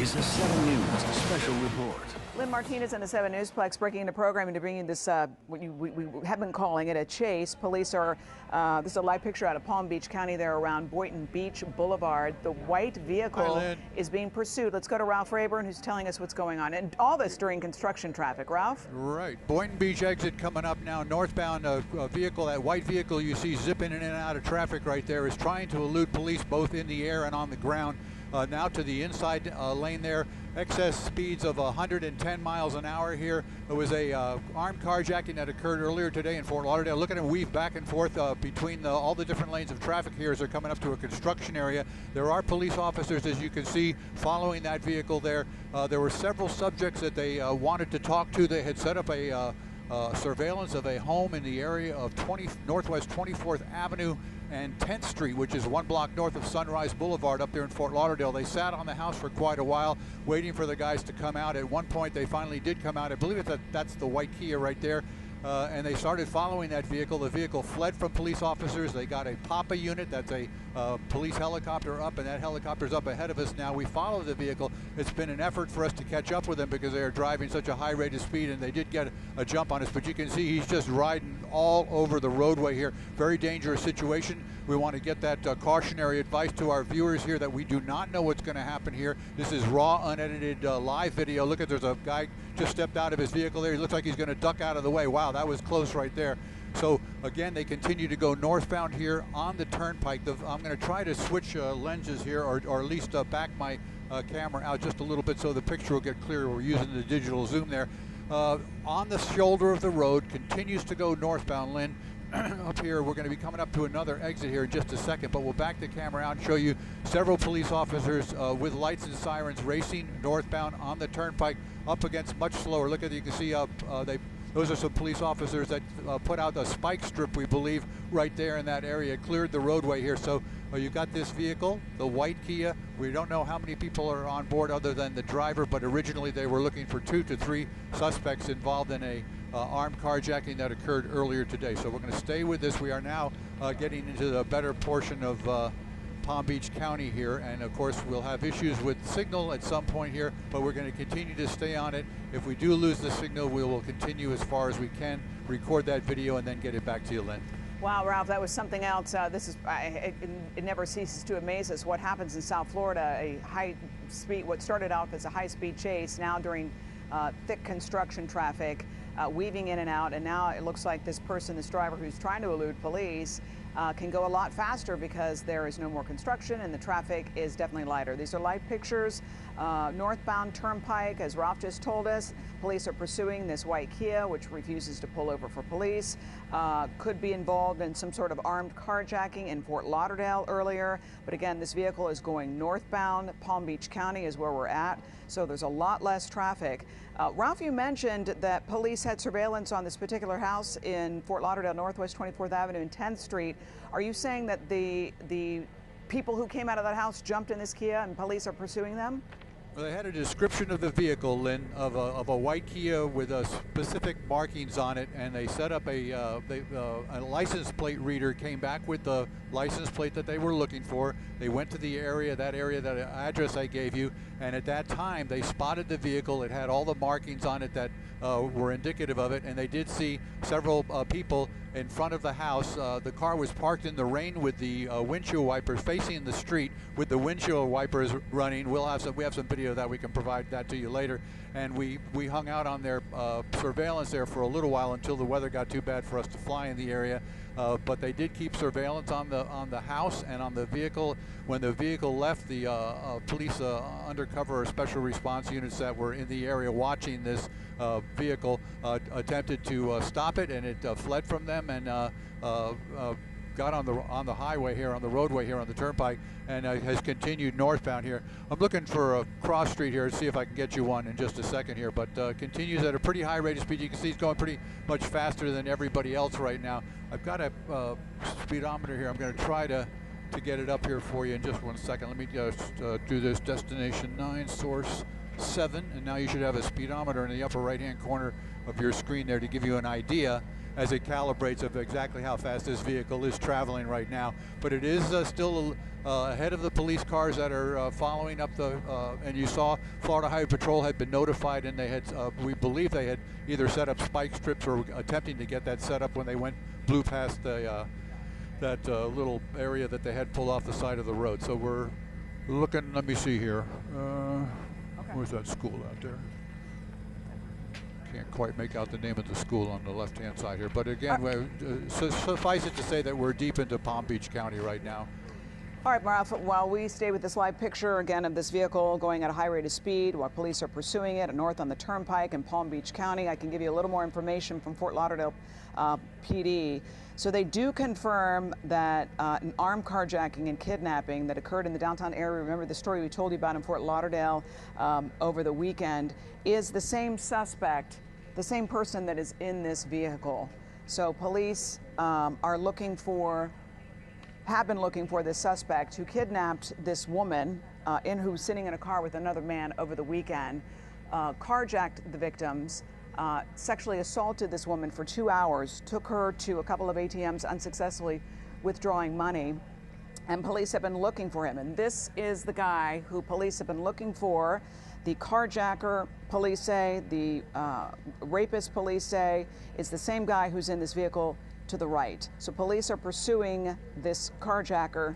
is a 7 News special report. Lynn Martinez in the 7 Newsplex breaking into programming to bring you this, we have been calling it a chase. Police are, this is a live picture out of Palm Beach County there around Boynton Beach Boulevard. The white vehicle is being pursued. Let's go to Ralph Rayburn, who's telling us what's going on. And all this during construction traffic. Ralph? Right. Boynton Beach exit coming up now. Northbound vehicle, that white vehicle you see zipping in and out of traffic right there is trying to elude police both in the air and on the ground. Now to the inside lane there. Excess speeds of 110 miles an hour here. There was a armed carjacking that occurred earlier today in Fort Lauderdale. Look at him weave back and forth between all the different lanes of traffic here as they're coming up to a construction area. There are police officers, as you can see, following that vehicle there. There were several subjects that they wanted to talk to. They had set up a surveillance of a home in the area of Northwest 24th Avenue and 10th Street, which is 1 block north of Sunrise Boulevard up there in Fort Lauderdale. They sat on the house for quite a while, waiting for the guys to come out. At one point, they finally did come out. I believe that's the white Kia right there. And they started following that vehicle. The vehicle fled from police officers. They got a Papa unit, that's a police helicopter up, and that helicopter's up ahead of us now. We follow the vehicle. It's been an effort for us to catch up with them because they are driving such a high rate of speed, and they did get a jump on us, but you can see he's just riding all over the roadway here. Very dangerous situation. We want to get that cautionary advice to our viewers here that we do not know what's going to happen here. This is raw, unedited live video. Look at, there's a guy just stepped out of his vehicle there. He looks like he's going to duck out of the way. Wow, that was close right there. So again, they continue to go northbound here on the turnpike. I'm going to try to switch lenses here, or at least back my camera out just a little bit so the picture will get clearer. We're using the digital zoom there. On the shoulder of the road, continues to go northbound, Lynn. Up here, we're going to be coming up to another exit here in just a second, but we'll back the camera out and show you several police officers with lights and sirens racing northbound on the turnpike up against much slower. Look at, you can see up, those are some police officers that put out a spike strip, we believe, right there in that area, cleared the roadway here. So you've got this vehicle, the white Kia. We don't know how many people are on board other than the driver, but originally they were looking for 2 to 3 suspects involved in a armed carjacking that occurred earlier today. So we're going to stay with this. We are now getting into the better portion of Palm Beach County here, and of course we'll have issues with signal at some point here, but we're going to continue to stay on it. If we do lose the signal, we will continue as far as we can, record that video, and then get it back to you, Lynn. Wow, Ralph, that was something else. It never ceases to amaze us what happens in South Florida. A high speed, what started off as a high-speed chase, now during thick construction traffic, weaving in and out, and now it looks like this person, this driver who's trying to elude police, can go a lot faster because there is no more construction and the traffic is definitely lighter. These are live pictures, northbound turnpike, as Ralph just told us. Police are pursuing this white Kia, which refuses to pull over for police. Could be involved in some sort of armed carjacking in Fort Lauderdale earlier. But again, this vehicle is going northbound. Palm Beach County is where we're at, so there's a lot less traffic. Ralph, you mentioned that police had surveillance on this particular house in Fort Lauderdale, Northwest 24th Avenue and 10th Street. Are you saying that the people who came out of that house jumped in this Kia and police are pursuing them? Well, they had a description of the vehicle, Lynn, of a white Kia with specific markings on it, and they set up a license plate reader, came back with the license plate that they were looking for. They went to the area, that address I gave you, and at that time they spotted the vehicle. It had all the markings on it that were indicative of it, and they did see several people in front of the house. The car was parked in the rain with the windshield wipers facing the street with the windshield wipers running. We have some video that we can provide that to you later. And we hung out on their surveillance there for a little while until the weather got too bad for us to fly in the area. But they did keep surveillance on the house and on the vehicle. When the vehicle left, the police undercover or special response units that were in the area watching this vehicle attempted to stop it, and it fled from them and got on the highway here, on the roadway here on the turnpike, and has continued northbound here. I'm looking for a cross street here to see if I can get you one in just a second here, but continues at a pretty high rate of speed. You can see it's going pretty much faster than everybody else right now. I've got a speedometer here. I'm going to try to get it up here for you in just 1 second. Let me just do this. Destination 9, source 7, and now you should have a speedometer in the upper right-hand corner of your screen there to give you an idea. as it calibrates of exactly how fast this vehicle is traveling right now. But it is still ahead of the police cars that are following up the, and you saw Florida Highway Patrol had been notified, and they had, we believe they had either set up spike strips or attempting to get that set up when they blew past the, that little area that they had pulled off the side of the road. So we're looking, let me see here. Where's that school out there? Can't quite make out the name of the school on the left-hand side here. But again, suffice it to say that we're deep into Palm Beach County right now. All right, Ralph, while we stay with this live picture again of this vehicle going at a high rate of speed while police are pursuing it north on the Turnpike in Palm Beach County, I can give you a little more information from Fort Lauderdale PD. So they do confirm that an armed carjacking and kidnapping that occurred in the downtown area, remember the story we told you about in Fort Lauderdale over the weekend, is the same suspect, the same person that is in this vehicle. So police are looking for, have been looking for this suspect who kidnapped this woman who was sitting in a car with another man over the weekend, carjacked the victims, sexually assaulted this woman for 2 hours, took her to a couple of ATMs unsuccessfully withdrawing money, and police have been looking for him. And this is the guy who police have been looking for. The carjacker, police say, the rapist, police say, is the same guy who's in this vehicle to the right. So police are pursuing this carjacker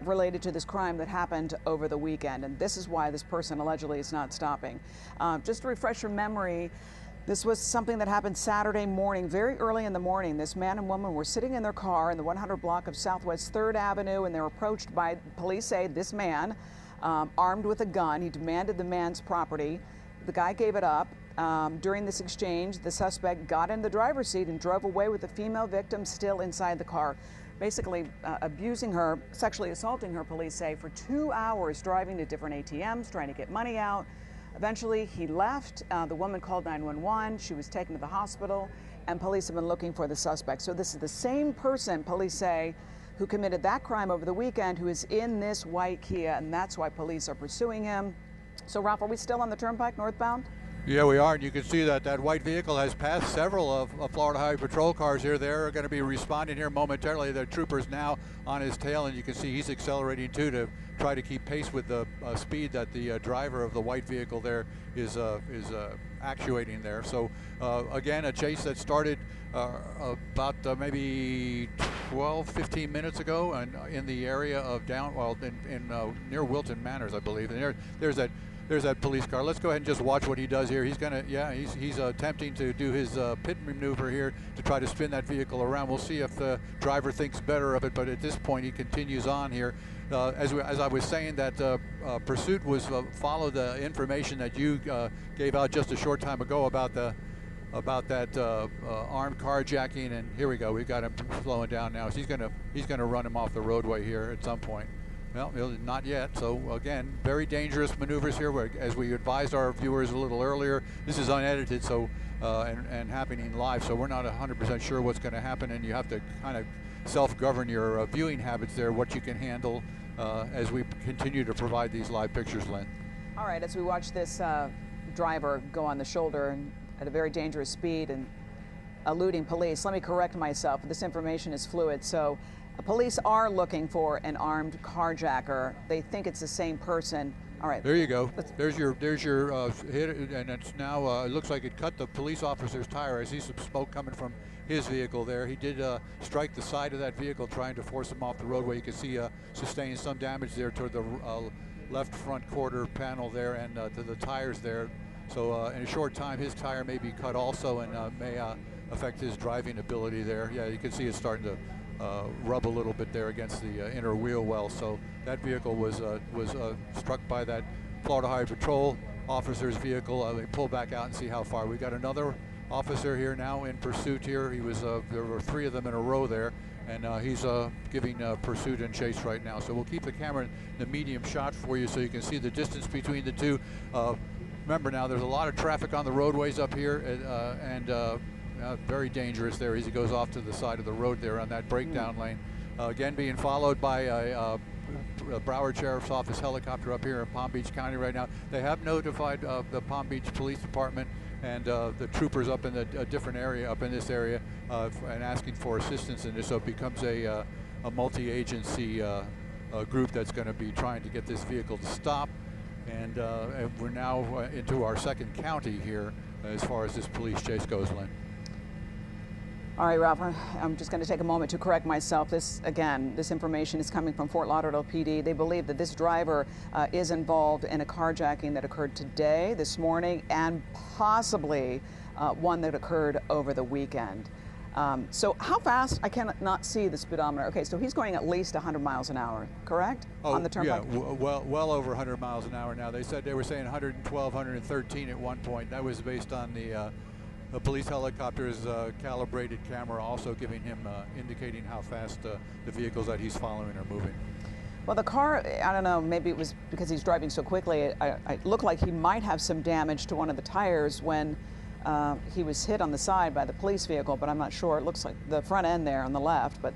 related to this crime that happened over the weekend. And this is why this person allegedly is not stopping. Just to refresh your memory, this was something that happened Saturday morning, very early in the morning. This man and woman were sitting in their car in the 100 block of Southwest 3rd Avenue, and they were approached by, police say, this man armed with a gun. He demanded the man's property. The guy gave it up. During this exchange, the suspect got in the driver's seat and drove away with the female victim still inside the car, basically abusing her, sexually assaulting her, police say, for 2 hours, driving to different ATMs, trying to get money out. Eventually, he left. The woman called 911. She was taken to the hospital, and police have been looking for the suspect. So this is the same person, police say, who committed that crime over the weekend, who is in this white Kia, and that's why police are pursuing him. So, Ralph, are we still on the Turnpike northbound? Yeah, we are, and you can see that that white vehicle has passed several of Florida Highway Patrol cars here. They're going to be responding here momentarily. The trooper's now on his tail, and you can see he's accelerating too to try to keep pace with the speed that the driver of the white vehicle there is actuating there. So again, a chase that started about maybe 12-15 minutes ago, and in the area of near Wilton Manors, I believe. And there's that police car. Let's go ahead and just watch what he does here. He's gonna, he's attempting to do his pit maneuver here to try to spin that vehicle around. We'll see if the driver thinks better of it, but at this point he continues on here. As I was saying, that pursuit was followed the information that you gave out just a short time ago about that armed carjacking, and here we go. We've got him slowing down now. So he's gonna run him off the roadway here at some point. Well, not yet. So again, very dangerous maneuvers here. As we advised our viewers a little earlier, this is unedited, so and happening live. So we're not 100% sure what's going to happen, and you have to kind of self-govern your viewing habits there, what you can handle as we continue to provide these live pictures, Lynn. All right, as we watch this driver go on the shoulder and at a very dangerous speed and eluding police, let me correct myself. This information is fluid. So police are looking for an armed carjacker. They think it's the same person. All right. There you go. There's your hit, and it's now it looks like it cut the police officer's tire. I see some smoke coming from his vehicle there. He did strike the side of that vehicle trying to force him off the roadway. You can see sustained some damage there toward the left front quarter panel there, and to the tires there. So in a short time, his tire may be cut also, and may affect his driving ability there. Yeah, you can see it's starting to rub a little bit there against the inner wheel well. So that vehicle was struck by that Florida Highway Patrol officer's vehicle. They pull back out and see how far. We got another officer here now in pursuit here. He was there were 3 of them in a row there, and he's giving pursuit and chase right now. So we'll keep the camera in the medium shot for you so you can see the distance between the two. Remember now, there's a lot of traffic on the roadways up here, and very dangerous there as he goes off to the side of the road there on that breakdown lane. Again, being followed by a Broward Sheriff's Office helicopter up here in Palm Beach County right now. They have notified the Palm Beach Police Department and the troopers up in a different area, up in this area, and asking for assistance in this. So it becomes a multi-agency group that's going to be trying to get this vehicle to stop. And we're now into our second county here as far as this police chase goes, Lynn. All right, Ralph, I'm just going to take a moment to correct myself. This information is coming from Fort Lauderdale PD. They believe that this driver is involved in a carjacking that occurred today, this morning, and possibly one that occurred over the weekend. So how fast? I cannot see the speedometer. Okay, so he's going at least 100 miles an hour, correct? Oh, on the turnpike? Yeah, well over 100 miles an hour now. They said they were saying 112, 113 at one point. That was based on the police helicopter's calibrated camera also giving him, indicating how fast the vehicles that he's following are moving. Well, the car, I don't know, maybe it was because he's driving so quickly. It looked like he might have some damage to one of the tires when he was hit on the side by the police vehicle, but I'm not sure. It looks like the front end there on the left, but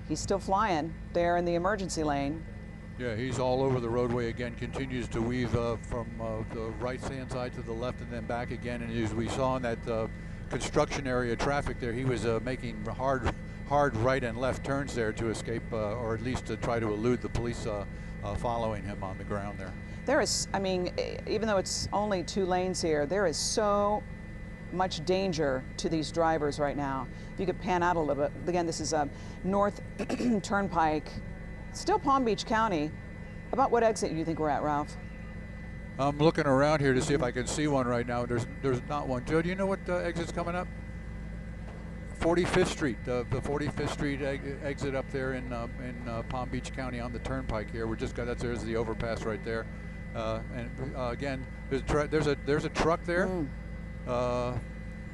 he's still flying there in the emergency lane. Yeah, he's all over the roadway again, continues to weave from the right-hand side to the left and then back again. And as we saw in that construction area traffic there, he was making hard right and left turns there to escape, or at least to try to elude the police following him on the ground there. There is, I mean, even though it's only 2 lanes here, there is so much danger to these drivers right now. If you could pan out a little bit. Again, this is North Turnpike, still Palm Beach County. About what exit do you think we're at, Ralph? I'm looking around here to see if I can see one right now. There's not one. Joe, do you know what exit's coming up? 45th Street, the 45th Street exit up there in Palm Beach County on the Turnpike here. We're just got there's the overpass right there, and again there's a truck there.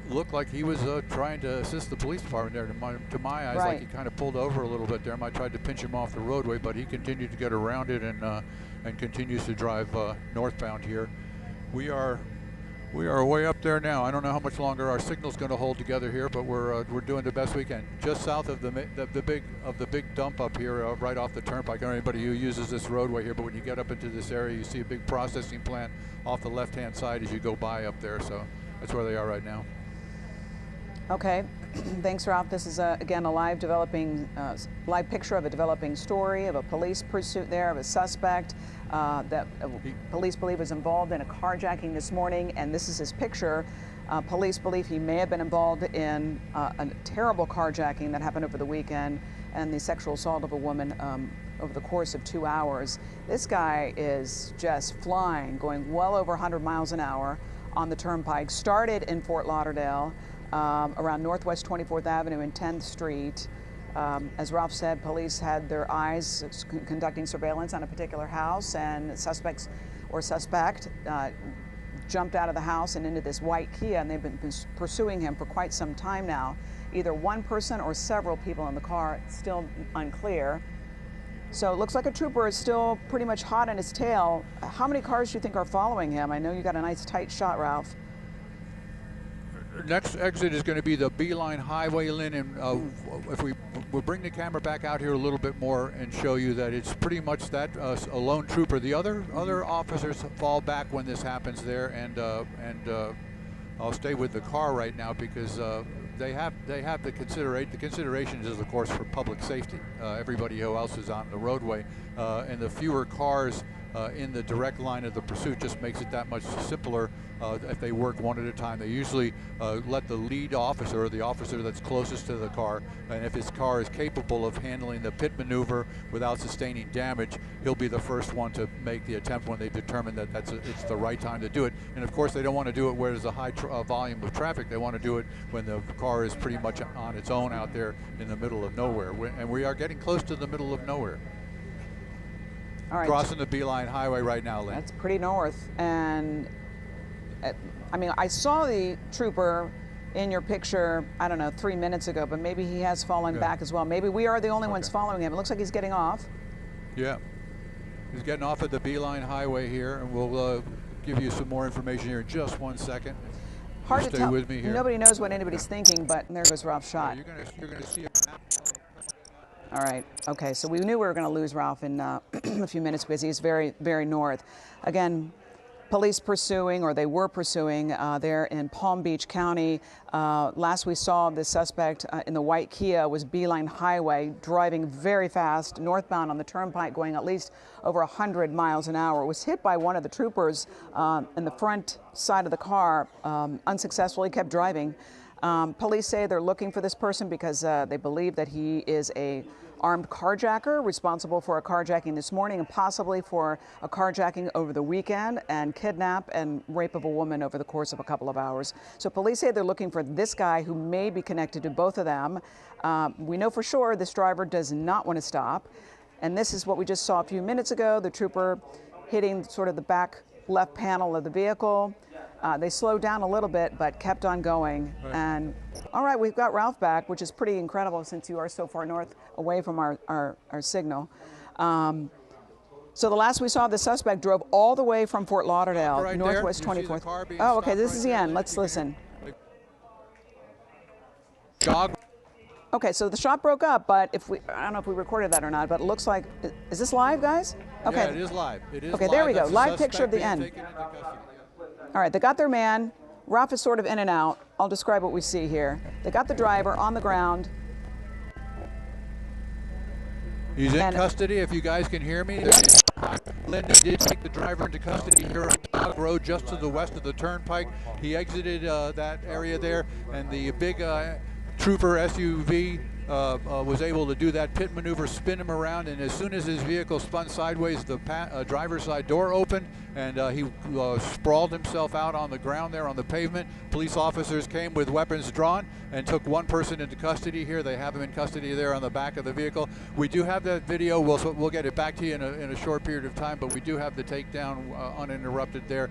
Looked like he was trying to assist the police department there. To my eyes, right. Like he kind of pulled over a little bit there. I tried to pinch him off the roadway, but he continued to get around it and continues to drive northbound here. We are way up there now. I don't know how much longer our signal's going to hold together here, but we're doing the best we can. Just south of the big dump up here, right off the turnpike. I don't know anybody who uses this roadway here, but when you get up into this area, you see a big processing plant off the left-hand side as you go by up there. So that's where they are right now. Okay, thanks, Ralph. This is again a live picture of a developing story of a police pursuit there of a suspect that police believe was involved in a carjacking this morning, and this is his picture. Police believe he may have been involved in a terrible carjacking that happened over the weekend and the sexual assault of a woman over the course of 2 hours. This guy is just flying, going well over 100 miles an hour on the turnpike. Started in Fort Lauderdale, around Northwest 24th Avenue and 10th Street. As Ralph said, police had their eyes conducting surveillance on a particular house, and suspect jumped out of the house and into this white Kia, and they've been pursuing him for quite some time now. Either one person or several people in the car, it's still unclear. So it looks like a trooper is still pretty much hot in his tail. How many cars do you think are following him? I know you got a nice tight shot, Ralph. Next exit is going to be the Beeline Highway, Lynn, and if we'll bring the camera back out here a little bit more and show you that it's pretty much that a lone trooper. The other officers fall back when this happens there, and I'll stay with the car right now because they have the consideration is of course for public safety. Everybody who else is on the roadway, and the fewer cars in the direct line of the pursuit just makes it that much simpler if they work one at a time. They usually let the lead officer, or the officer that's closest to the car, and if his car is capable of handling the pit maneuver without sustaining damage, he'll be the first one to make the attempt when they've determined that it's the right time to do it. And of course they don't want to do it where there's a high volume of traffic. They want to do it when the car is pretty much on its own out there in the middle of nowhere. And we are getting close to the middle of nowhere. All right. Crossing the Beeline Highway right now, Lynn. That's pretty north. And I mean, I saw the trooper in your picture, I don't know, 3 minutes ago, but maybe he has fallen back as well. Maybe we are the only ones following him. It looks like he's getting off. Yeah. He's getting off at the Beeline Highway here, and we'll give you some more information here in just 1 second. Hard to tell. Stay with me here. Nobody knows what anybody's thinking, but there goes Ralph's shot. You're gonna see it. All right. Okay. So we knew we were going to lose Ralph in a few minutes because he's very, very north. Again, Police pursuing, or they were pursuing, there in Palm Beach County. Last we saw the suspect in the white Kia was Beeline Highway, driving very fast, northbound on the turnpike, going at least over 100 miles an hour. Was hit by one of the troopers in the front side of the car, unsuccessfully, kept driving. Police say they're looking for this person because they believe that he is a armed carjacker responsible for a carjacking this morning and possibly for a carjacking over the weekend and kidnap and rape of a woman over the course of a couple of hours. So police say they're looking for this guy who may be connected to both of them. We know for sure this driver does not want to stop. And this is what we just saw a few minutes ago, the trooper hitting sort of the back left panel of the vehicle. They slowed down a little bit, but kept on going. Right. And all right, we've got Ralph back, which is pretty incredible since you are so far north away from our signal. So the last we saw, the suspect drove all the way from Fort Lauderdale, right Northwest 24th. Oh, okay, this is the end. Let's listen. Jog. Okay, so the shot broke up, but I don't know if we recorded that or not, but it looks like, is this live, guys? Okay. Yeah, it is live. It is okay, live. There we go. That's Live picture of the end. All right, they got their man. Ralph is sort of in and out. I'll describe what we see here. They got the driver on the ground. He's in custody, if you guys can hear me. Lindy did take the driver into custody here on Dog Road, just to the west of the turnpike. He exited that area there, and the big trooper SUV was able to do that pit maneuver, spin him around, and as soon as his vehicle spun sideways, the driver's side door opened, and he sprawled himself out on the ground there on the pavement. Police officers came with weapons drawn and took one person into custody here. They have him in custody there on the back of the vehicle. We do have that video. We'll get it back to you in a short period of time, but we do have the takedown uninterrupted there.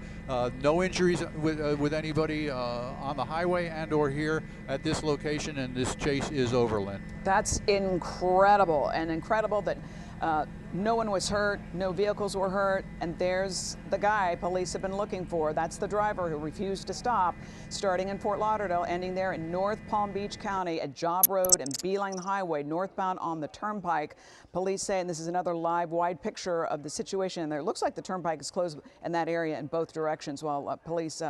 No injuries with anybody on the highway and or here at this location, and this chase is over, Lynn. That's incredible, and incredible that no one was hurt, no vehicles were hurt, and there's the guy police have been looking for. That's the driver who refused to stop, starting in Fort Lauderdale, ending there in North Palm Beach County at Job Road and Beeline Highway, northbound on the turnpike. Police say, and this is another live wide picture of the situation there. It looks like the turnpike is closed in that area in both directions while police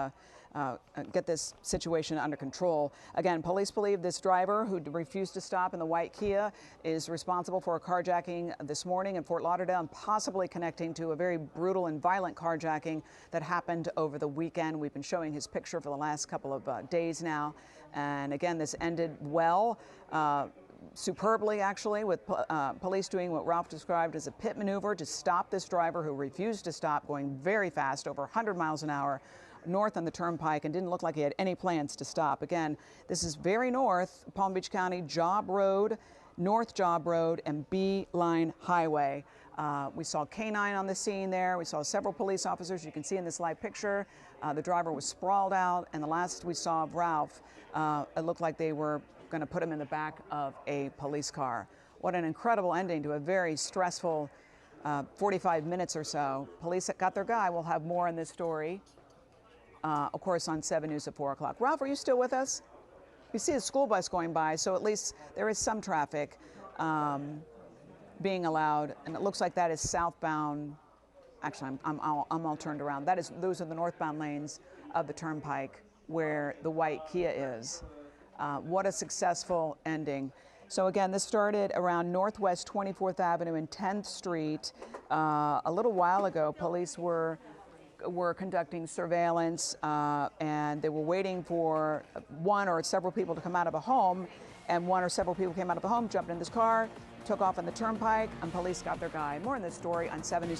get this situation under control. Again, police believe this driver who refused to stop in the white Kia is responsible for a carjacking this morning in Fort Lauderdale and possibly connecting to a very brutal and violent carjacking that happened over the weekend. We've been showing his picture for the last couple of days now. And again, this ended well. Superbly, actually, with police doing what Ralph described as a pit maneuver to stop this driver who refused to stop, going very fast, over 100 miles an hour, north on the turnpike, and didn't look like he had any plans to stop. Again, this is very north, Palm Beach County, Job Road, North Job Road, and Beeline Highway. We saw K9 on the scene there. We saw several police officers. You can see in this live picture, the driver was sprawled out, and the last we saw of Ralph, it looked like they were going to put him in the back of a police car. What an incredible ending to a very stressful 45 minutes or so. Police got their guy. We'll have more on this story, of course, on 7 News at 4 o'clock. Ralph, are you still with us? You see a school bus going by, so at least there is some traffic being allowed, and it looks like that is southbound. Actually, I'm all turned around. Those are the northbound lanes of the turnpike where the white Kia is. What a successful ending. So again, this started around Northwest 24th Avenue and 10th Street. A little while ago, police were conducting surveillance, and they were waiting for one or several people to come out of a home, and one or several people came out of the home, jumped in this car, took off on the turnpike, and police got their guy. More on this story on 7 News.